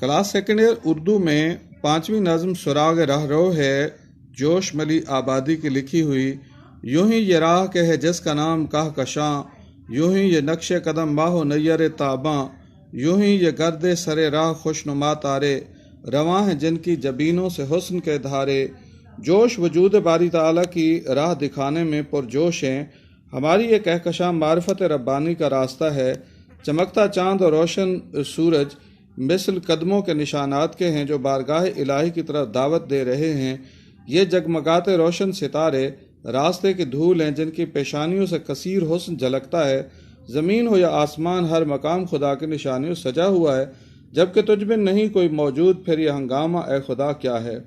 Class second year Urdu میں 5ویں نظم سراغ راہ رو ہے، جوش ملی آبادی کی لکھی ہوئی۔ یوں ہی یہ راہ کہ ہے جس کا نام کہکشاں، یوں ہی یہ نقش قدم ماہ و نیر تاباں، یوں ہی یہ گرد سر راہ خوشنما تارے، رواں ہیں جن کی جبینوں سے حسن کے دھارے۔ جوش وجود باری تعالیٰ کی راہ دکھانے میں پرجوش ہیں۔ ہماری یہ کہکشاں معرفت ربانی کا راستہ ہے۔ چمکتا چاند اور روشن سورج مثل قدموں کے نشانات کے ہیں جو بارگاہ الہی کی طرف دعوت دے رہے ہیں۔ یہ جگمگاتے روشن ستارے راستے کی دھول ہیں جن کی پیشانیوں سے کثیر حسن جھلکتا ہے۔ زمین ہو یا آسمان، ہر مقام خدا کی نشانیوں سجا ہوا ہے، جبکہ تجھ میں نہیں کوئی موجود، پھر یہ ہنگامہ اے خدا کیا ہے۔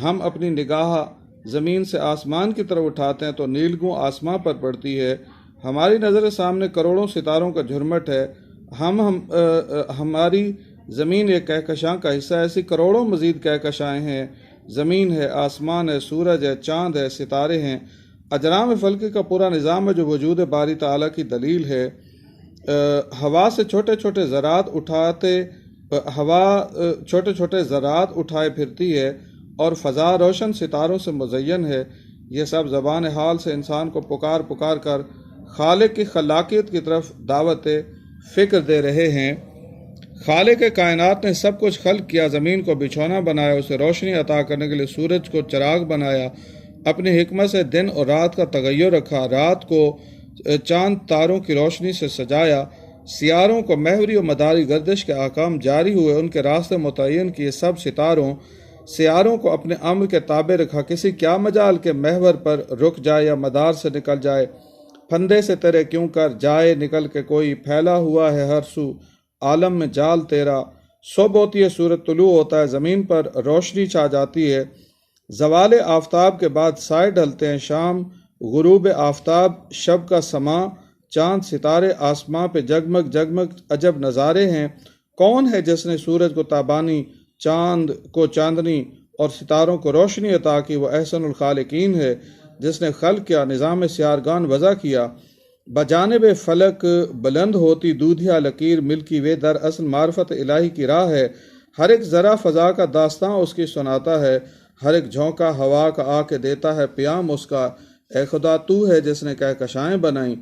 ہم اپنی نگاہ زمین سے آسمان کی طرف اٹھاتے ہیں تو نیلگوں آسمان پر پڑتی ہے۔ ہماری نظر سامنے کروڑوں ستاروں کا جھرمٹ ہے۔ ہماری زمین ایک کہکشاں کا حصہ ہے، ایسی کروڑوں مزید کہکشائیں ہیں۔ زمین ہے، آسمان ہے، سورج ہے، چاند ہے، ستارے ہیں۔ اجرام فلکی کا پورا نظام ہے جو وجود باری تعالیٰ کی دلیل ہے۔ ہوا سے چھوٹے چھوٹے ذرات اٹھائے پھرتی ہے اور فضا روشن ستاروں سے مزین ہے۔ یہ سب زبان حال سے انسان کو پکار پکار کر خالق کی خلاقیت کی طرف دعوت فکر دے رہے ہیں۔ خالق کائنات نے سب کچھ خلق کیا، زمین کو بچھونا بنایا، اسے روشنی عطا کرنے کے لیے سورج کو چراغ بنایا، اپنی حکمت سے دن اور رات کا تغیر رکھا، رات کو چاند تاروں کی روشنی سے سجایا، سیاروں کو محوری و مداری گردش کے احکام جاری ہوئے، ان کے راستے متعین کیے، سب سیاروں کو اپنے امر کے تابع رکھا، کسی کیا مجال کے محور پر رک جائے یا مدار سے نکل جائے، پھندے سے تیرے کیوں کر جائے نکل کے کوئی، پھیلا ہوا ہے ہر سو عالم میں جال تیرا، صبح ہوتی ہے سورج طلوع ہوتا ہے، زمین پر روشنی چھا جاتی ہے، زوال آفتاب کے بعد سائے ڈھلتے ہیں، شام غروب آفتاب شب کا سما، چاند ستارے آسماں پہ جگمگ جگمگ عجب نظارے ہیں۔ کون ہے جس نے سورج کو تابانی، چاند کو چاندنی اور ستاروں کو روشنی عطا کی؟ وہ احسن الخالقین ہے جس نے خلق کیا، نظام سیارگان وضع کیا۔ بجانب فلک بلند ہوتی دودھیا لکیر، ملکی وے در اصل معرفت الہی کی راہ ہے۔ ہر ایک ذرا فضا کا داستاں اس کی سناتا ہے، ہر ایک جھونکا ہوا کا آ کے دیتا ہے پیام اس کا۔ اے خدا تو ہے جس نے کہکشائیں بنائیں،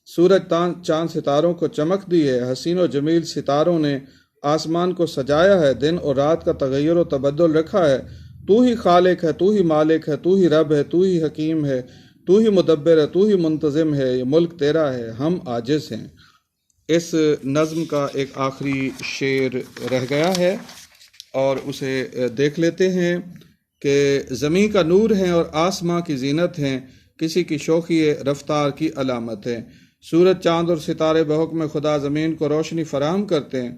سورج چاند ستاروں کو چمک دی ہے، حسین و جمیل ستاروں نے آسمان کو سجایا ہے، دن اور رات کا تغیر و تبدل رکھا ہے۔ تو ہی خالق ہے، تو ہی مالک ہے، تو ہی رب ہے، تو ہی حکیم ہے، تو ہی مدبر ہے، تو ہی منتظم ہے، یہ ملک تیرا ہے، ہم عاجز ہیں۔ اس نظم کا ایک آخری شعر رہ گیا ہے اور اسے دیکھ لیتے ہیں کہ زمین کا نور ہیں اور آسماں کی زینت ہیں، کسی کی شوخی رفتار کی علامت ہے۔ سورج چاند اور ستارے بحکم خدا زمین کو روشنی فراہم کرتے ہیں،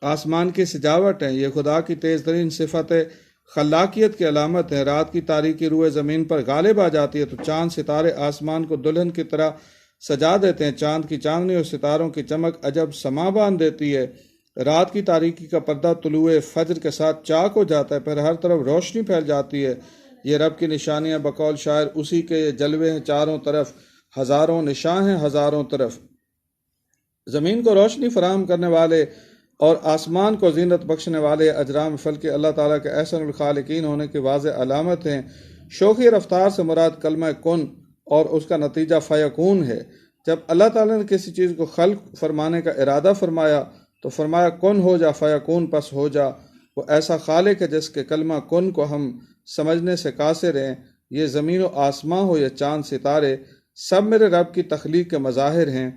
آسمان کی سجاوٹ ہیں، یہ خدا کی تیز ترین صفت خلاقیت کی علامت ہے۔ رات کی تاریکی روح زمین پر غالب آ جاتی ہے تو چاند ستارے آسمان کو دلہن کی طرح سجا دیتے ہیں، چاند کی چاندنی اور ستاروں کی چمک عجب سما باندھ دیتی ہے۔ رات کی تاریکی کا پردہ طلوع فجر کے ساتھ چاک ہو جاتا ہے، پھر ہر طرف روشنی پھیل جاتی ہے۔ یہ رب کی نشانیاں، بقول شاعر اسی کے جلوے ہیں چاروں طرف، ہزاروں نشاں ہیں ہزاروں طرف۔ زمین کو روشنی فراہم کرنے والے اور آسمان کو زینت بخشنے والے اجرام فلکی اللہ تعالیٰ کے احسن الخالقین ہونے کی واضح علامت ہیں۔ شوخی رفتار سے مراد کلمہ کن اور اس کا نتیجہ فیکون ہے۔ جب اللہ تعالیٰ نے کسی چیز کو خلق فرمانے کا ارادہ فرمایا تو فرمایا کن ہو جا، فیکون پس ہو جا۔ وہ ایسا خالق ہے جس کے کلمہ کن کو ہم سمجھنے سے قاصر ہیں۔ یہ زمین و آسمان ہو یا چاند ستارے، سب میرے رب کی تخلیق کے مظاہر ہیں۔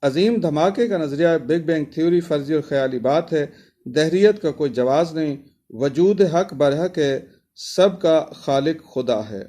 عظیم دھماکے کا نظریہ بگ بینگ تھیوری فرضی اور خیالی بات ہے، دہریت کا کوئی جواز نہیں۔ وجود حق برحق ہے، سب کا خالق خدا ہے۔